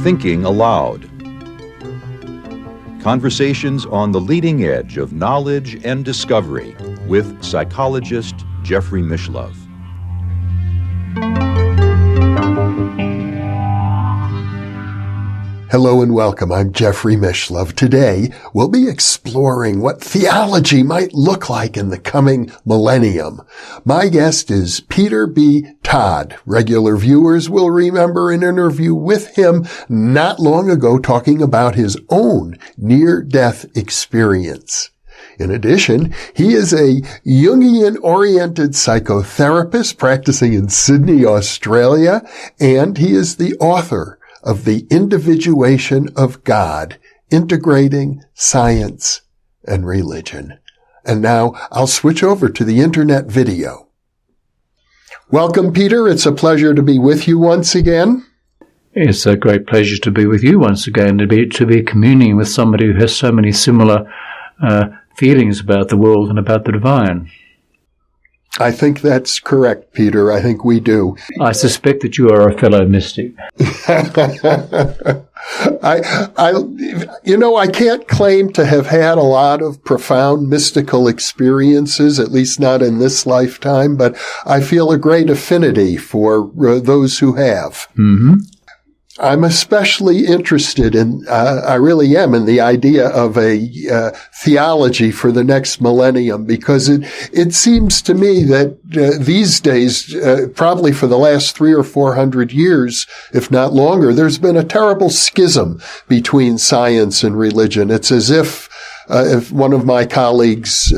Thinking Aloud. Conversations on the leading edge of knowledge and discovery with psychologist Jeffrey Mishlove. Hello and welcome. I'm Jeffrey Mishlove. Today, we'll be exploring what theology might look like in the coming millennium. My guest is Peter B. Todd. Regular viewers will remember an interview with him not long ago talking about his own near-death experience. In addition, he is a Jungian-oriented psychotherapist practicing in Sydney, Australia, and he is the author of The Individuation of God, Integrating Science and Religion. And now I'll switch over to the internet video. Welcome, Peter. It's a pleasure to be with you once again. It's a great pleasure to be with you once again, to be communing with somebody who has so many similar feelings about the world and about the divine. I think that's correct, Peter. I think we do. I suspect that you are a fellow mystic. I can't claim to have had a lot of profound mystical experiences, at least not in this lifetime, but I feel a great affinity for those who have. Mm-hmm. I'm especially interested in, I really am, in the idea of a theology for the next millennium, because it seems to me that these days, probably for the last 300 or 400 years, if not longer, there's been a terrible schism between science and religion. It's as if one of my colleagues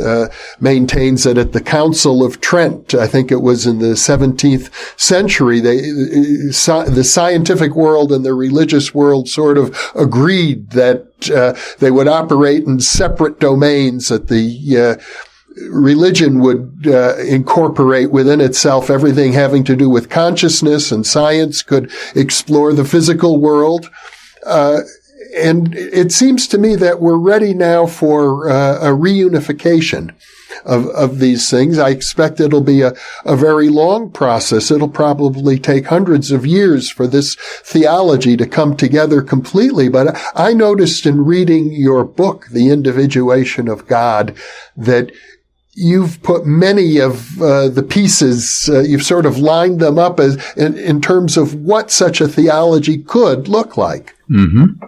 maintains that at the Council of Trent, I think it was in the 17th century, the scientific world and the religious world sort of agreed that they would operate in separate domains, that the religion would incorporate within itself everything having to do with consciousness, and science could explore the physical world. And it seems to me that we're ready now for a reunification of these things. I expect it'll be a very long process. It'll probably take hundreds of years for this theology to come together completely. But I noticed in reading your book, The Individuation of God, that you've put many of the pieces, you've sort of lined them up as in terms of what such a theology could look like. Mm-hmm.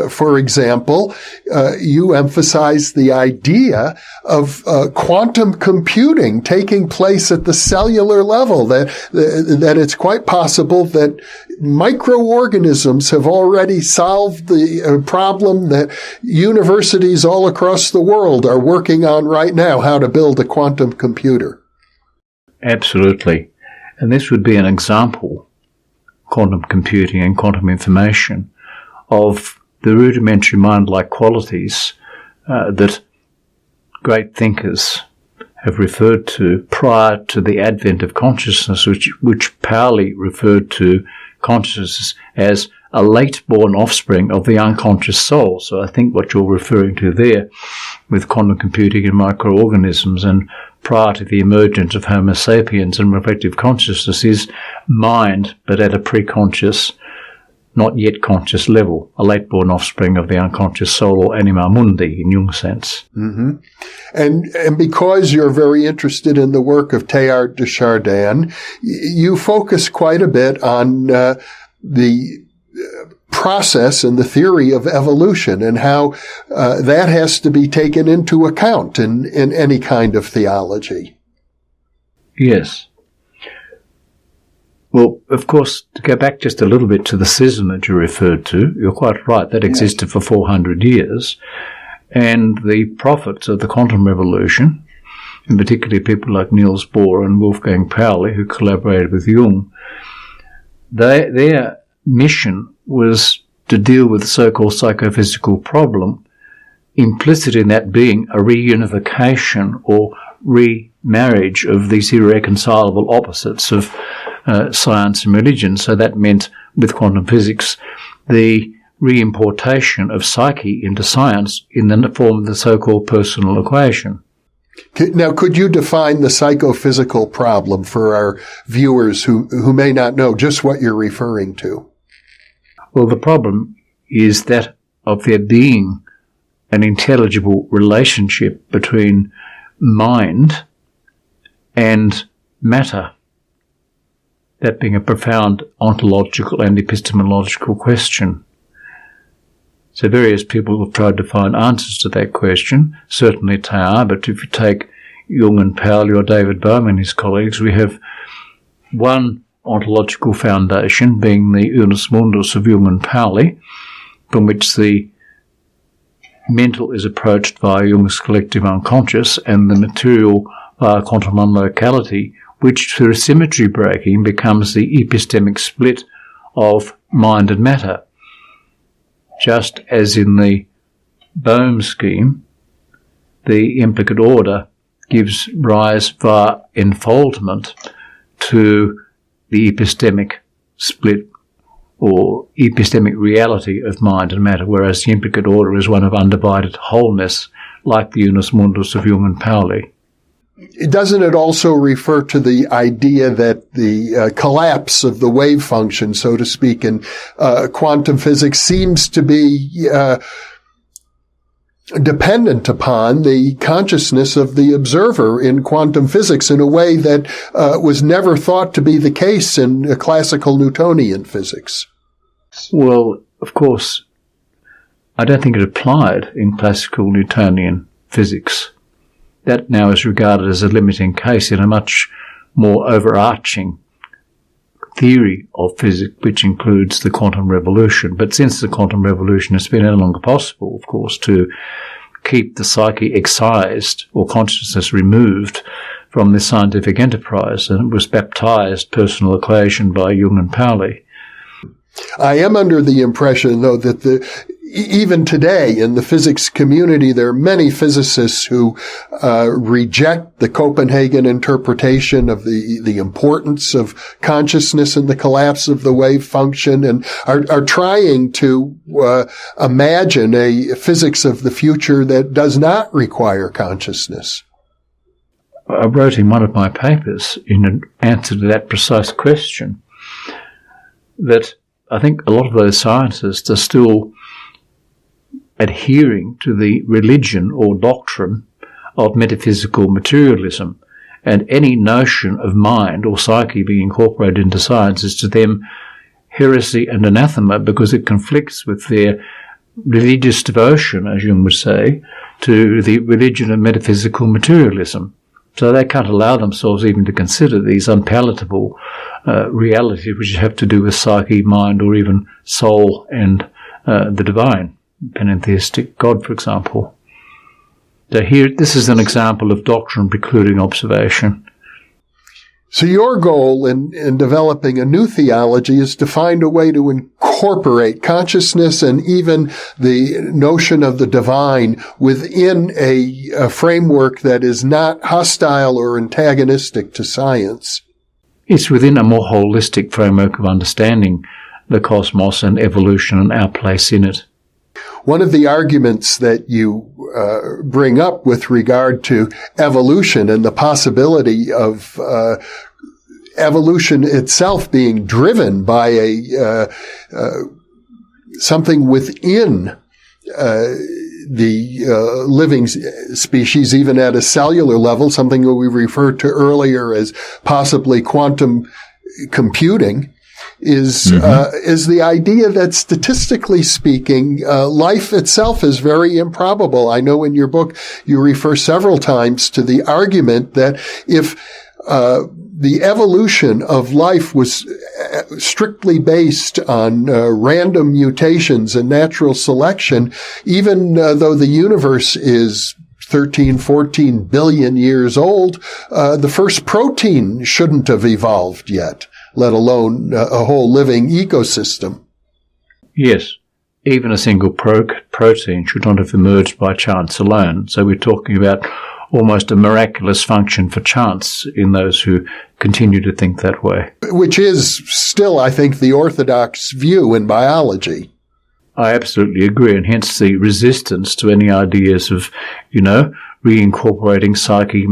For example, you emphasize the idea of quantum computing taking place at the cellular level, that it's quite possible that microorganisms have already solved the problem that universities all across the world are working on right now, how to build a quantum computer. Absolutely. And this would be an example, quantum computing and quantum information, of the rudimentary mind-like qualities that great thinkers have referred to prior to the advent of consciousness, which Pauli referred to consciousness as a late-born offspring of the unconscious soul. So I think what you're referring to there with quantum computing and microorganisms, and prior to the emergence of Homo sapiens and reflective consciousness, is mind, but at a pre-conscious, not yet conscious level, a late-born offspring of the unconscious soul, or anima mundi in Jung's sense. Mm-hmm. And because you're very interested in the work of Teilhard de Chardin, you focus quite a bit on the process and the theory of evolution, and how that has to be taken into account in any kind of theology. Yes. Well, of course, to go back just a little bit to the schism that you referred to, you're quite right, that existed for 400 years. And the prophets of the quantum revolution, and particularly people like Niels Bohr and Wolfgang Pauli, who collaborated with Jung, their mission was to deal with the so-called psychophysical problem, implicit in that being a reunification or remarriage of these irreconcilable opposites of science and religion. So that meant, with quantum physics, the reimportation of psyche into science in the form of the so-called personal equation. Now, could you define the psychophysical problem for our viewers who may not know just what you're referring to? Well, the problem is that of there being an intelligible relationship between mind and matter, that being a profound ontological and epistemological question. So various people have tried to find answers to that question, certainly Teilhard, but if you take Jung and Pauli or David Bohm and his colleagues, we have one ontological foundation, being the unus mundus of Jung and Pauli, from which the mental is approached via Jung's collective unconscious, and the material via quantum unlocality, which through symmetry breaking becomes the epistemic split of mind and matter. Just as in the Bohm scheme, the implicate order gives rise via enfoldment to the epistemic split or epistemic reality of mind and matter, whereas the implicate order is one of undivided wholeness, like the unus mundus of Jung and Pauli. Doesn't it also refer to the idea that the collapse of the wave function, so to speak, in quantum physics seems to be dependent upon the consciousness of the observer in quantum physics in a way that was never thought to be the case in classical Newtonian physics? Well, of course, I don't think it applied in classical Newtonian physics. That now is regarded as a limiting case in a much more overarching theory of physics, which includes the quantum revolution. But since the quantum revolution, it's been no longer possible, of course, to keep the psyche excised or consciousness removed from this scientific enterprise, and it was baptized personal equation by Jung and Pauli. I am under the impression, though, that even today in the physics community, there are many physicists who reject the Copenhagen interpretation of the importance of consciousness and the collapse of the wave function, and are trying to imagine a physics of the future that does not require consciousness. I wrote in one of my papers, in an answer to that precise question, that I think a lot of those scientists are still adhering to the religion or doctrine of metaphysical materialism, and any notion of mind or psyche being incorporated into science is to them heresy and anathema, because it conflicts with their religious devotion, as Jung would say, to the religion of metaphysical materialism. So they can't allow themselves even to consider these unpalatable realities which have to do with psyche, mind, or even soul and the divine, panentheistic God, for example. So here, this is an example of doctrine precluding observation. So your goal in developing a new theology is to find a way to incorporate consciousness and even the notion of the divine within a framework that is not hostile or antagonistic to science. It's within a more holistic framework of understanding the cosmos and evolution and our place in it. One of the arguments that you bring up with regard to evolution and the possibility of evolution itself being driven by something within the living species, even at a cellular level, something that we referred to earlier as possibly quantum computing, is the idea that statistically speaking, life itself is very improbable. I know in your book you refer several times to the argument that if the evolution of life was strictly based on random mutations and natural selection, even though the universe is 13, 14 billion years old, the first protein shouldn't have evolved yet, let alone a whole living ecosystem. Yes, even a single protein should not have emerged by chance alone. So we're talking about almost a miraculous function for chance in those who continue to think that way. Which is still, I think, the orthodox view in biology. I absolutely agree, and hence the resistance to any ideas of, reincorporating psyche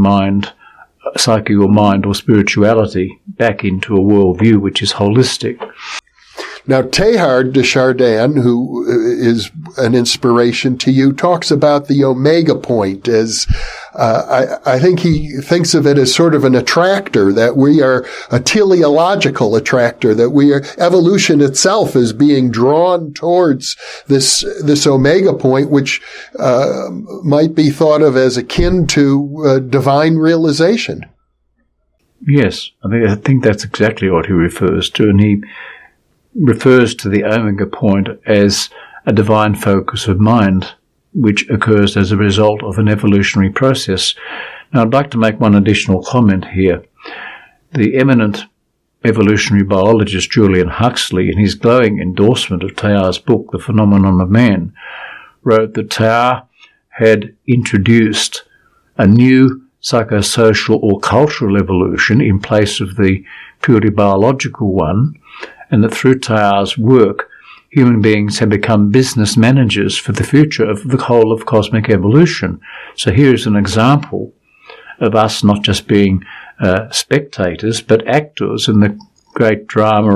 or mind or spirituality back into a worldview which is holistic. Now, Teilhard de Chardin, who is an inspiration to you, talks about the omega point as, I think he thinks of it as sort of an attractor, that we are a teleological attractor, that evolution itself is being drawn towards this omega point, which, might be thought of as akin to, divine realization. Yes, I think that's exactly what he refers to, and he refers to the omega point as a divine focus of mind, which occurs as a result of an evolutionary process. Now, I'd like to make one additional comment here. The eminent evolutionary biologist Julian Huxley, in his glowing endorsement of Teilhard's book, The Phenomenon of Man, wrote that Teilhard had introduced a new psychosocial or cultural evolution in place of the purely biological one, and that through Teilhard's work, human beings have become business managers for the future of the whole of cosmic evolution. So here's an example of us not just being spectators, but actors in the great drama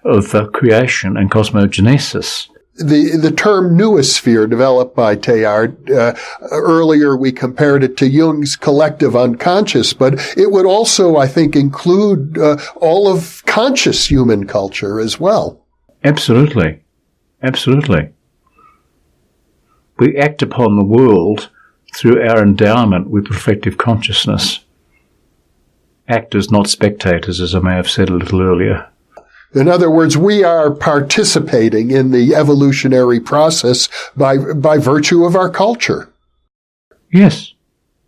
of creation and cosmogenesis. The term noosphere developed by Teilhard, earlier we compared it to Jung's collective unconscious, but it would also, I think, include all of conscious human culture as well. Absolutely. Absolutely. We act upon the world through our endowment with reflective consciousness. Actors, not spectators, as I may have said a little earlier. In other words, we are participating in the evolutionary process by virtue of our culture. Yes.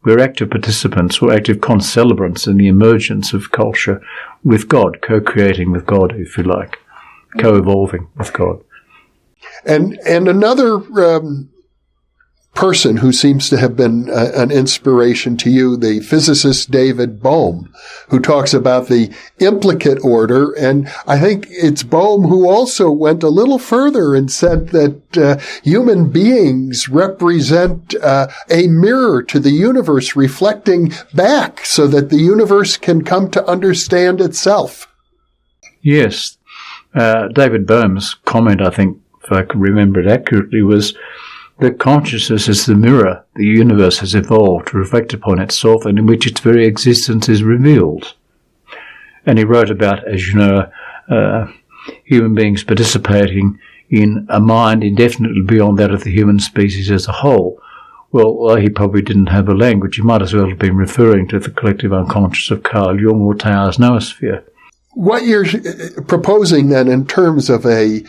We're active participants or active concelebrants in the emergence of culture with God, co-creating with God, if you like, co-evolving with God. And another person who seems to have been an inspiration to you, the physicist David Bohm, who talks about the implicate order. And I think it's Bohm who also went a little further and said that human beings represent a mirror to the universe, reflecting back so that the universe can come to understand itself. Yes. David Bohm's comment, I think, if I can remember it accurately, was that consciousness is the mirror the universe has evolved to reflect upon itself and in which its very existence is revealed. And he wrote about, as you know, human beings participating in a mind indefinitely beyond that of the human species as a whole. Well, although he probably didn't have a language, he might as well have been referring to the collective unconscious of Carl Jung or Teilhard's noosphere. What you're proposing then in terms of a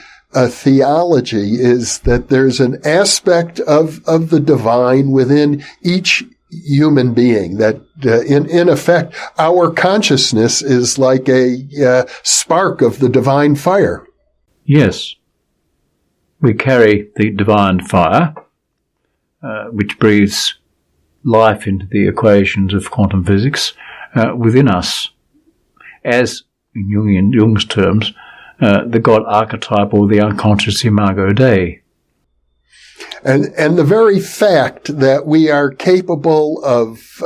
theology is that there's an aspect of the divine within each human being, that in effect our consciousness is like a spark of the divine fire. Yes. We carry the divine fire, which breathes life into the equations of quantum physics, within us, as in Jung's terms, the God archetype or the unconscious imago Dei. And the very fact that we are capable of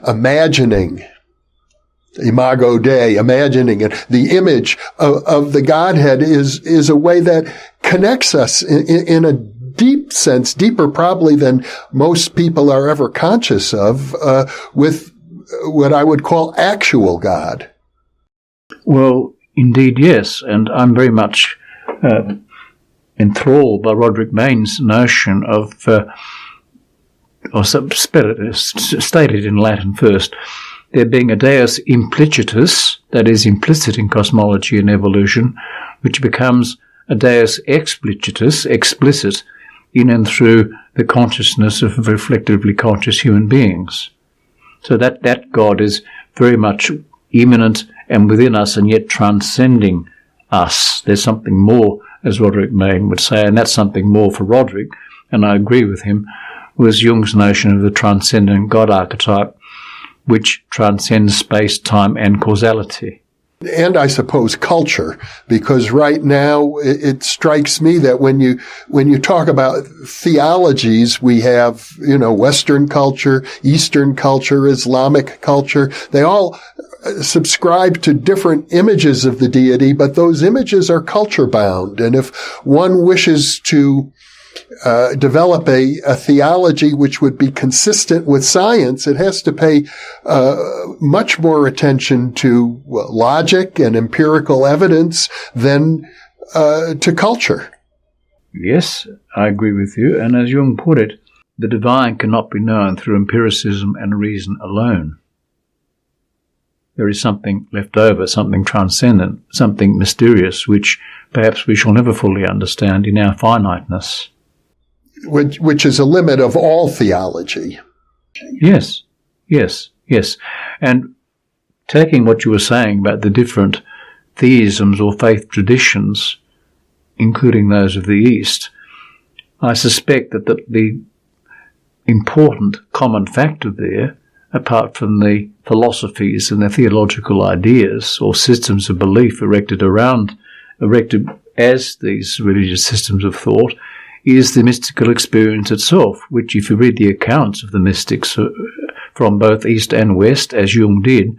imagining imago Dei, imagining it, the image of the Godhead is a way that connects us in a deep sense, deeper probably than most people are ever conscious of, with what I would call actual God. Well, indeed, yes, and I'm very much enthralled by Roderick Main's notion of, stated in Latin first, there being a deus implicitus, that is implicit in cosmology and evolution, which becomes a deus explicitus, explicit, in and through the consciousness of reflectively conscious human beings. So that God is very much immanent and within us and yet transcending us. There's something more, as Roderick Main would say, and that's something more for Roderick, and I agree with him, was Jung's notion of the Transcendent God Archetype, which transcends space, time, and causality. And I suppose culture, because right now it strikes me that when you talk about theologies, we have, Western culture, Eastern culture, Islamic culture. They all subscribe to different images of the deity, but those images are culture bound. And if one wishes to develop a theology which would be consistent with science, it has to pay much more attention to logic and empirical evidence than to culture. Yes, I agree with you. And as Jung put it, the divine cannot be known through empiricism and reason alone. There is something left over, something transcendent, something mysterious, which perhaps we shall never fully understand in our finiteness. Which is a limit of all theology. Yes. And taking what you were saying about the different theisms or faith traditions, including those of the East, I suspect that the important common factor there, apart from the philosophies and the theological ideas or systems of belief erected as these religious systems of thought, is the mystical experience itself, which, if you read the accounts of the mystics from both East and West, as Jung did,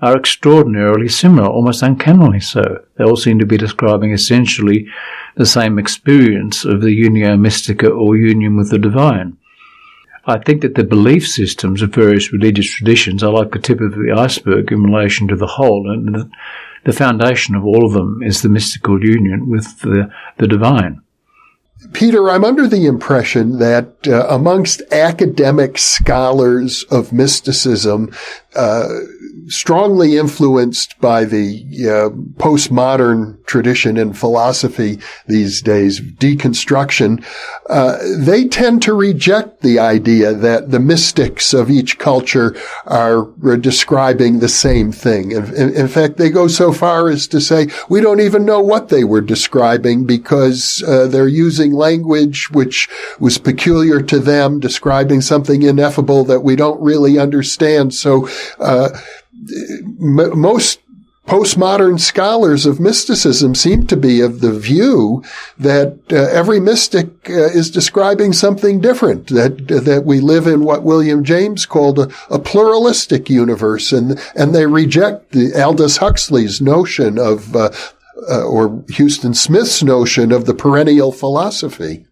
are extraordinarily similar, almost uncannily so. They all seem to be describing essentially the same experience of the unio mystica or union with the divine. I think that the belief systems of various religious traditions are like the tip of the iceberg in relation to the whole, and the foundation of all of them is the mystical union with the divine. Peter, I'm under the impression that amongst academic scholars of mysticism, strongly influenced by the postmodern tradition in philosophy these days, deconstruction, they tend to reject the idea that the mystics of each culture are describing the same thing. In fact, they go so far as to say, we don't even know what they were describing because they're using language which was peculiar to them, describing something ineffable that we don't really understand. So most postmodern scholars of mysticism seem to be of the view that every mystic is describing something different, that we live in what William James called a pluralistic universe, and they reject the Aldous Huxley's notion of or Houston Smith's notion of the perennial philosophy.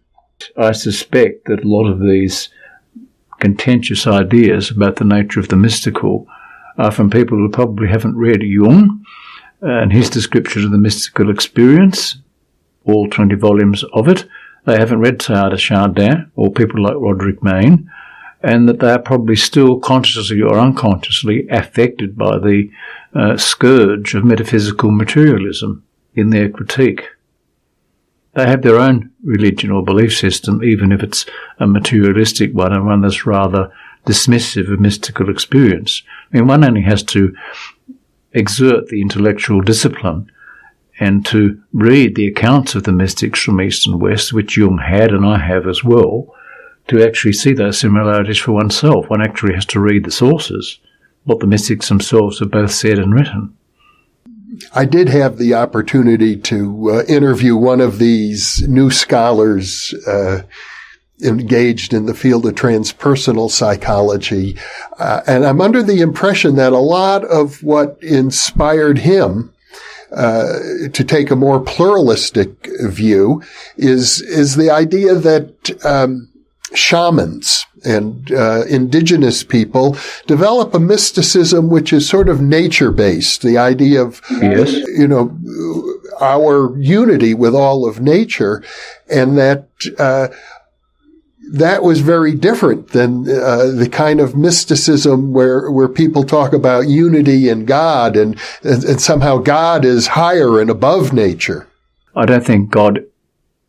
I suspect that a lot of these contentious ideas about the nature of the mystical are from people who probably haven't read Jung and his description of the mystical experience, all 20 volumes of it. They haven't read Teilhard de Chardin or people like Roderick Mayne, and that they are probably still consciously or unconsciously affected by the scourge of metaphysical materialism in their critique. They have their own religion or belief system, even if it's a materialistic one and one that's rather dismissive of mystical experience. I mean, one only has to exert the intellectual discipline and to read the accounts of the mystics from East and West, which Jung had and I have as well, to actually see those similarities for oneself. One actually has to read the sources, what the mystics themselves have both said and written. I did have the opportunity to interview one of these new scholars engaged in the field of transpersonal psychology. And I'm under the impression that a lot of what inspired him to take a more pluralistic view is the idea that shamans and indigenous people develop a mysticism which is sort of nature-based, the idea of, our unity with all of nature, and that that was very different than the kind of mysticism where people talk about unity in God and somehow God is higher and above nature. I don't think God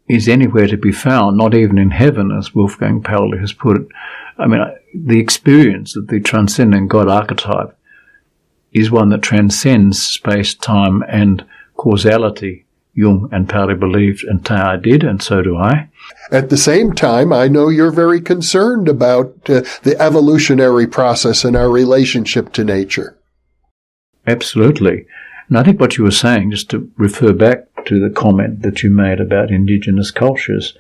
is anywhere to be found, not even in heaven, as Wolfgang Pauli has put it. I mean, the experience of the Transcendent God Archetype is one that transcends space, time, and causality. Jung and Pauli believed, and Teilhard did, and so do I. At the same time, I know you're very concerned about the evolutionary process and our relationship to nature. Absolutely. And I think what you were saying, just to refer back to the comment that you made about indigenous cultures,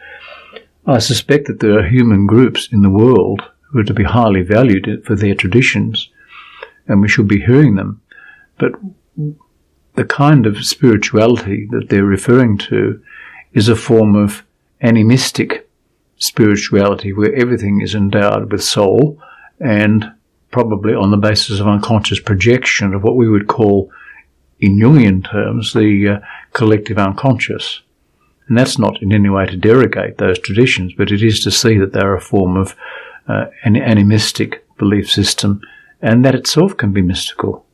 I suspect that there are human groups in the world who are to be highly valued for their traditions, and we should be hearing them. But the kind of spirituality that they're referring to is a form of animistic spirituality where everything is endowed with soul and probably on the basis of unconscious projection of what we would call, in Jungian terms, the collective unconscious. And that's not in any way to derogate those traditions, but it is to see that they're a form of an animistic belief system, and that itself can be mystical.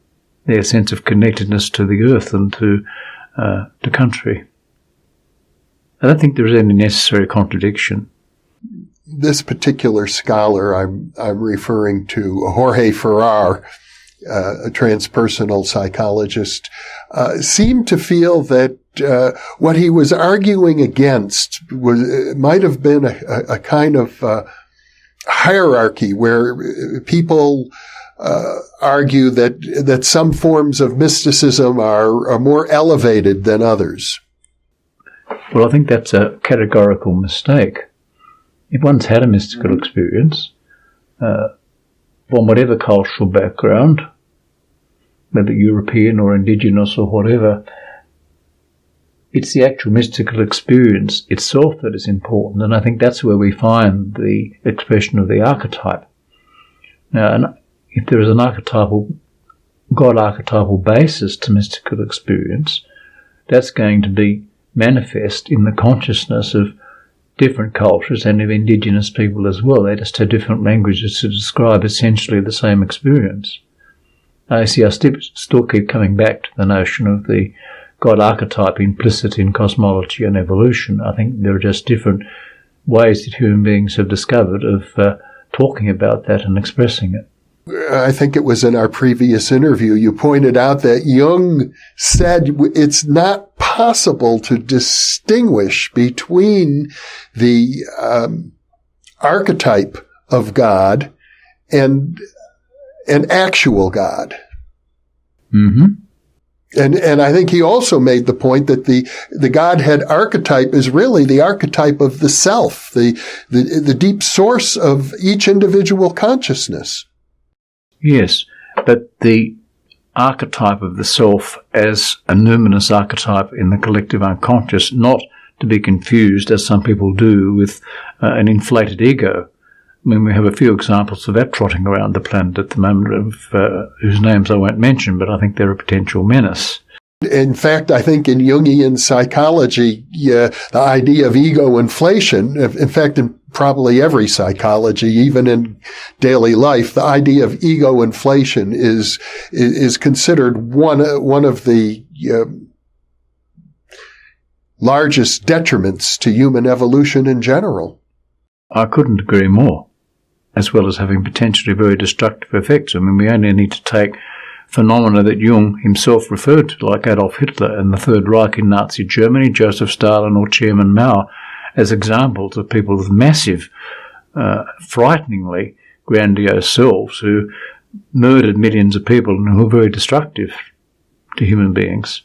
Their sense of connectedness to the earth and to country. I don't think there is any necessary contradiction. This particular scholar I'm referring to, Jorge Ferrer, a transpersonal psychologist, seemed to feel that what he was arguing against might have been a kind of hierarchy where people argue that some forms of mysticism are more elevated than others. Well, I think that's a categorical mistake. If one's had a mystical experience, from whatever cultural background, whether European or indigenous or whatever, it's the actual mystical experience itself that is important, and I think that's where we find the expression of the archetype. Now, if there is an God archetypal basis to mystical experience, that's going to be manifest in the consciousness of different cultures and of indigenous people as well. They just have different languages to describe essentially the same experience. I still keep coming back to the notion of the God archetype implicit in cosmology and evolution. I think there are just different ways that human beings have discovered of talking about that and expressing it. I think it was in our previous interview, you pointed out that Jung said it's not possible to distinguish between the archetype of God and an actual God. Mm-hmm. And I think he also made the point that the Godhead archetype is really the archetype of the self, the deep source of each individual consciousness. Yes, but the archetype of the self as a numinous archetype in the collective unconscious, not to be confused, as some people do, with an inflated ego. I mean, we have a few examples of that trotting around the planet at the moment, of whose names I won't mention, but I think they're a potential menace. In fact, I think in Jungian psychology, the idea of ego inflation, in fact, in probably every psychology, even in daily life, the idea of ego inflation is considered one of the largest detriments to human evolution in general. I couldn't agree more, as well as having potentially very destructive effects. I mean, we only need to take phenomena that Jung himself referred to, like Adolf Hitler and the Third Reich in Nazi Germany, Joseph Stalin or Chairman Mao, as examples of people with massive, frighteningly grandiose selves who murdered millions of people and who were very destructive to human beings.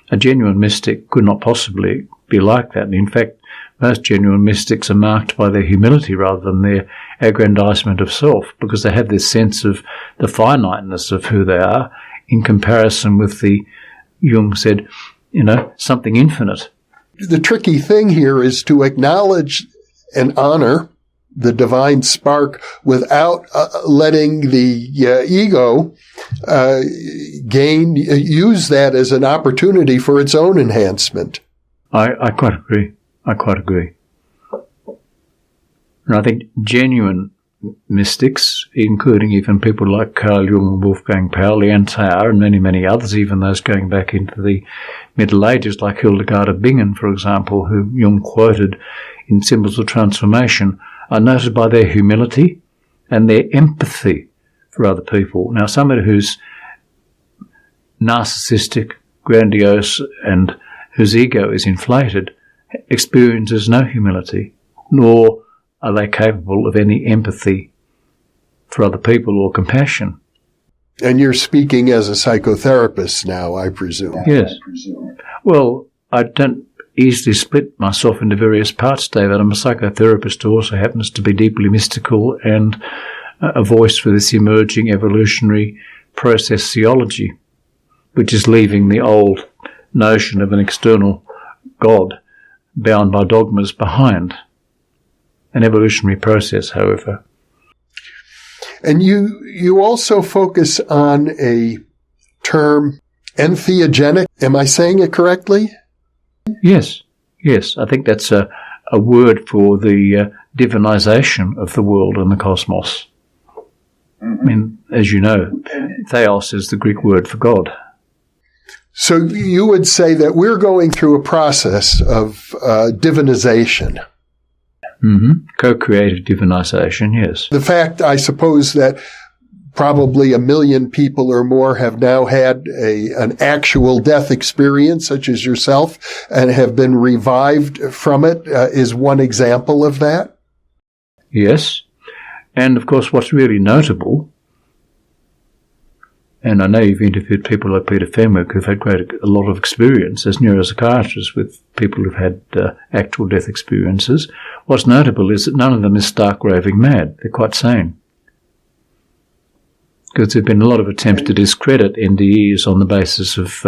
A genuine mystic could not possibly be like that. And in fact, most genuine mystics are marked by their humility rather than their aggrandizement of self, because they have this sense of the finiteness of who they are in comparison with the, Jung said, something infinite. The tricky thing here is to acknowledge and honor the divine spark without letting the ego use that as an opportunity for its own enhancement. I quite agree. And I think genuine mystics, including even people like Carl Jung and Wolfgang Pauli and Teilhard and many, many others, even those going back into the Middle Ages, like Hildegard of Bingen, for example, who Jung quoted in Symbols of Transformation, are noted by their humility and their empathy for other people. Now, somebody who's narcissistic, grandiose, and whose ego is inflated experiences no humility, nor are they capable of any empathy for other people or compassion. And you're speaking as a psychotherapist now, I presume. Yes. Well, I don't easily split myself into various parts, David. I'm a psychotherapist who also happens to be deeply mystical and a voice for this emerging evolutionary process theology, which is leaving the old notion of an external God bound by dogmas behind. An evolutionary process, however. And you also focus on a term, entheogenic. Am I saying it correctly? Yes. I think that's a word for the divinization of the world and the cosmos. I mean, as you know, theos is the Greek word for God. So you would say that we're going through a process of divinization. Co-creative divinization, yes. The fact, I suppose, that probably 1 million people or more have now had an actual death experience, such as yourself, and have been revived from it, is one example of that? Yes. And, of course, what's really notable, and I know you've interviewed people like Peter Fenwick who've had a lot of experience as neuropsychiatrists with people who've had actual death experiences. What's notable is that none of them is stark raving mad. They're quite sane. Because there have been a lot of attempts to discredit NDEs on the basis of,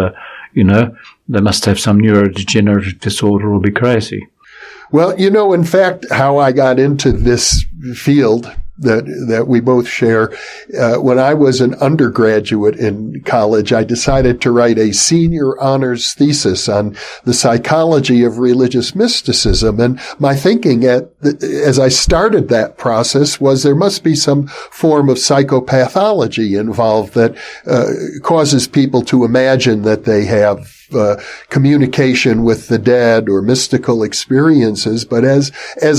they must have some neurodegenerative disorder or be crazy. Well, in fact, how I got into this field that we both share, when I was an undergraduate in college, I decided to write a senior honors thesis on the psychology of religious mysticism. And my thinking as I started that process was there must be some form of psychopathology involved that causes people to imagine that they have communication with the dead or mystical experiences. But as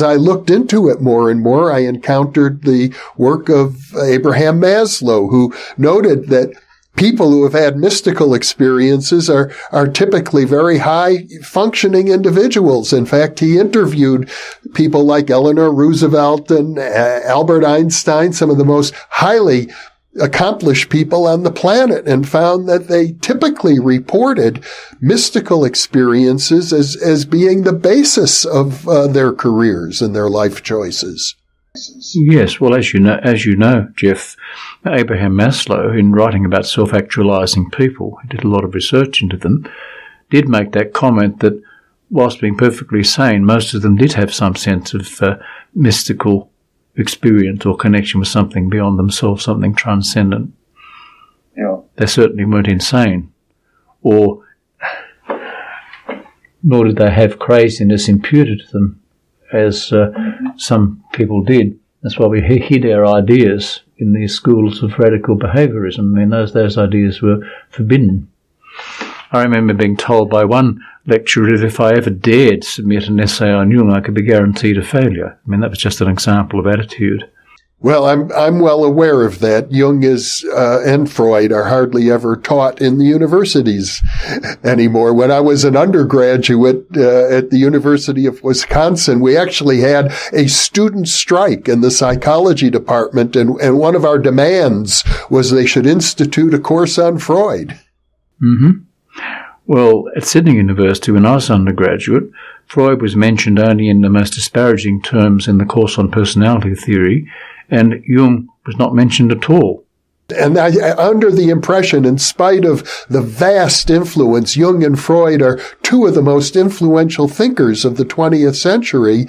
I looked into it more and more, I encountered the work of Abraham Maslow, who noted that people who have had mystical experiences are typically very high functioning individuals. In fact, he interviewed people like Eleanor Roosevelt and Albert Einstein, some of the most highly accomplished people on the planet, and found that they typically reported mystical experiences as being the basis of their careers and their life choices. Yes, well, as you know, Jeff, Abraham Maslow, in writing about self-actualizing people, he did a lot of research into them, did make that comment that whilst being perfectly sane, most of them did have some sense of mystical experience or connection with something beyond themselves, something transcendent. Yeah. They certainly weren't insane, nor did they have craziness imputed to them, as some people did. That's why we hid our ideas in these schools of radical behaviorism. I mean, those ideas were forbidden. I remember being told by one lecturer that if I ever dared submit an essay on Jung, I could be guaranteed a failure. I mean, that was just an example of attitude. Well, I'm well aware of that. Jung and Freud are hardly ever taught in the universities anymore. When I was an undergraduate at the University of Wisconsin, we actually had a student strike in the psychology department, and one of our demands was they should institute a course on Freud. Mm-hmm. Well, at Sydney University, when I was undergraduate, Freud was mentioned only in the most disparaging terms in the course on personality theory, and Jung was not mentioned at all. And under the impression, in spite of the vast influence, Jung and Freud are two of the most influential thinkers of the 20th century,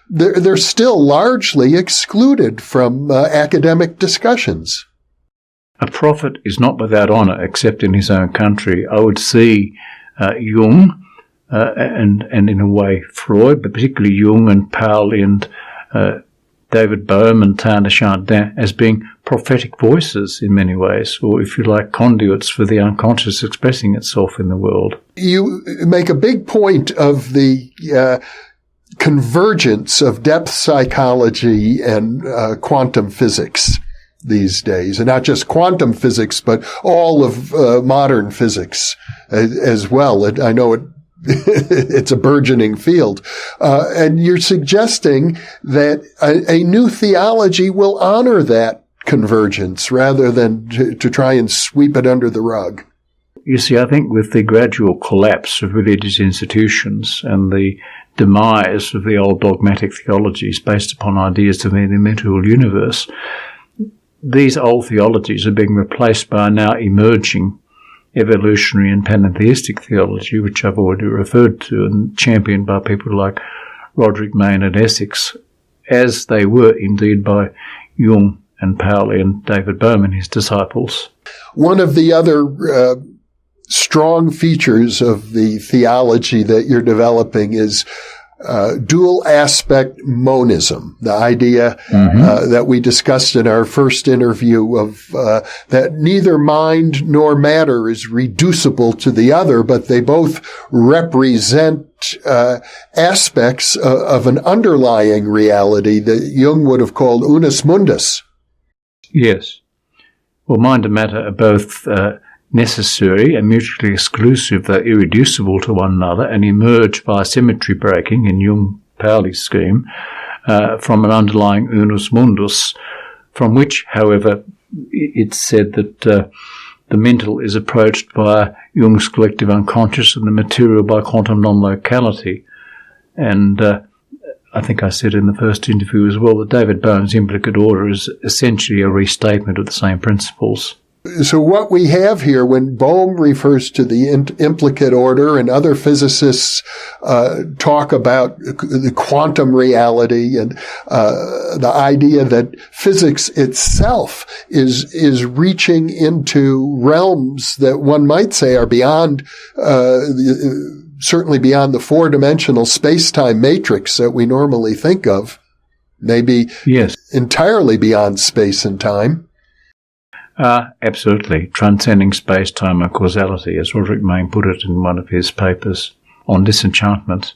they're still largely excluded from academic discussions. A prophet is not without honour except in his own country. I would see Jung and in a way Freud, but particularly Jung and Pauli and David Bohm and Teilhard de Chardin as being prophetic voices in many ways, or if you like, conduits for the unconscious expressing itself in the world. You make a big point of the convergence of depth psychology and quantum physics these days, and not just quantum physics, but all of modern physics as well. I know it's a burgeoning field. And you're suggesting that a new theology will honor that convergence rather than to try and sweep it under the rug? You see, I think with the gradual collapse of religious institutions and the demise of the old dogmatic theologies based upon ideas of the immaterial universe, these old theologies are being replaced by a now emerging evolutionary and pantheistic theology, which I've already referred to, and championed by people like Roderick Maynard Essex, as they were indeed by Jung and Pauli and David Bohm and his disciples. One of the other strong features of the theology that you're developing is dual aspect monism, the idea that we discussed in our first interview of that neither mind nor matter is reducible to the other, but they both represent aspects of an underlying reality that Jung would have called unus mundus. Yes. Well, mind and matter are both necessary and mutually exclusive, though irreducible to one another, and emerge by symmetry breaking in Jung-Pauli's scheme from an underlying unus mundus, from which, however, it's said that the mental is approached by Jung's collective unconscious and the material by quantum non-locality. And I think I said in the first interview as well that David Bohm's implicate order is essentially a restatement of the same principles. So what we have here, when Bohm refers to the implicate order and other physicists talk about the quantum reality and the idea that physics itself is reaching into realms that one might say are beyond certainly beyond the four-dimensional space-time matrix that we normally think of, maybe entirely beyond space and time. Absolutely. Transcending space-time and causality, as Roderick Main put it in one of his papers on disenchantment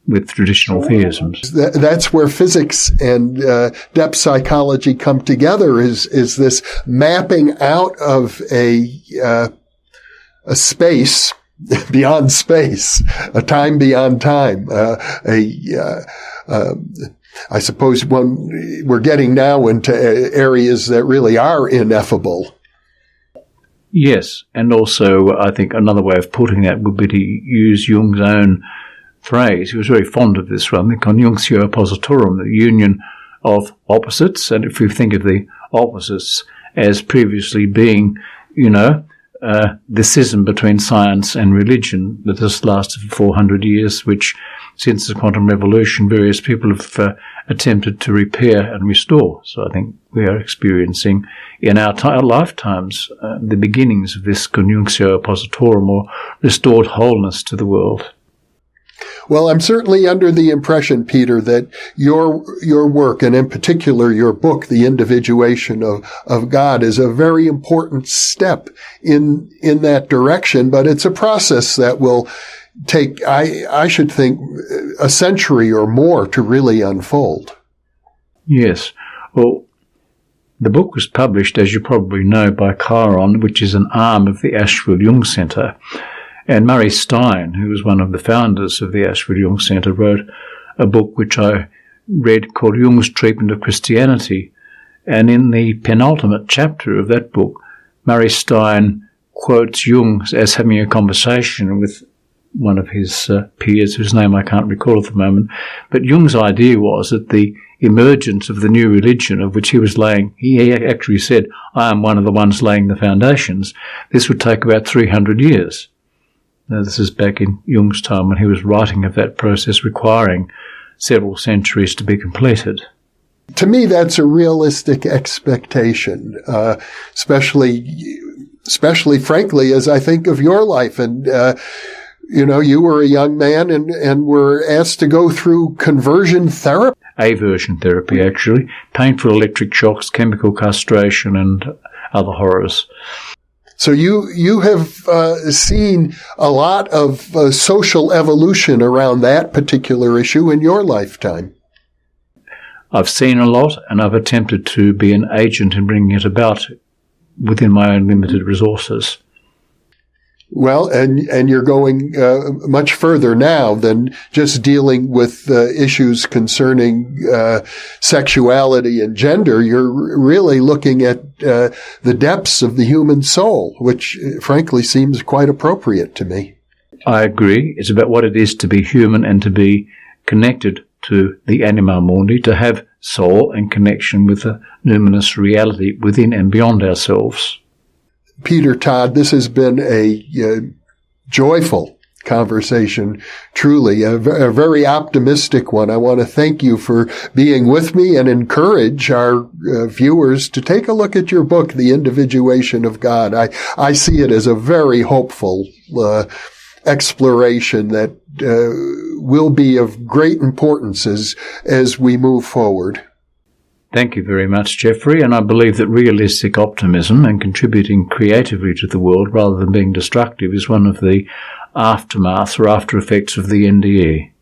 with traditional theisms. That's where physics and depth psychology come together, is this mapping out of a space beyond space, a time beyond time, I suppose we're getting now into areas that really are ineffable. Yes, and also I think another way of putting that would be to use Jung's own phrase. He was very fond of this one, the conjunctio oppositorum, the union of opposites. And if you think of the opposites as previously being, the schism between science and religion that has lasted for 400 years, which since the quantum revolution, various people have attempted to repair and restore. So I think we are experiencing in our lifetimes the beginnings of this conjunctio oppositorum, or restored wholeness to the world. Well, I'm certainly under the impression, Peter, that your work, and in particular your book, The Individuation of God, is a very important step in that direction, but it's a process that will take, I should think, a century or more to really unfold. Yes. Well, the book was published, as you probably know, by Chiron, which is an arm of the Ashfield Jung Centre. And Murray Stein, who was one of the founders of the Ashfield Jung Centre, wrote a book which I read called Jung's Treatment of Christianity. And in the penultimate chapter of that book, Murray Stein quotes Jung as having a conversation with one of his peers, whose name I can't recall at the moment. But Jung's idea was that the emergence of the new religion of which he was laying, he actually said, I am one of the ones laying the foundations. This would take about 300 years. Now, this is back in Jung's time when he was writing of that process requiring several centuries to be completed. To me, that's a realistic expectation, especially frankly, as I think of your life. And, you were a young man and were asked to go through conversion therapy. Aversion therapy, actually. Painful electric shocks, chemical castration, and other horrors. So you have seen a lot of social evolution around that particular issue in your lifetime. I've seen a lot, and I've attempted to be an agent in bringing it about within my own limited resources. Well, and you're going much further now than just dealing with issues concerning sexuality and gender. You're really looking at the depths of the human soul, which frankly seems quite appropriate to me. I agree. It's about what it is to be human and to be connected to the anima mundi, to have soul and connection with a numinous reality within and beyond ourselves. Peter, Todd, this has been a joyful conversation, truly, a very optimistic one. I want to thank you for being with me and encourage our viewers to take a look at your book, The Individuation of God. I see it as a very hopeful exploration that will be of great importance as we move forward. Thank you very much, Jeffrey, and I believe that realistic optimism and contributing creatively to the world rather than being destructive is one of the aftermaths or after effects of the NDE.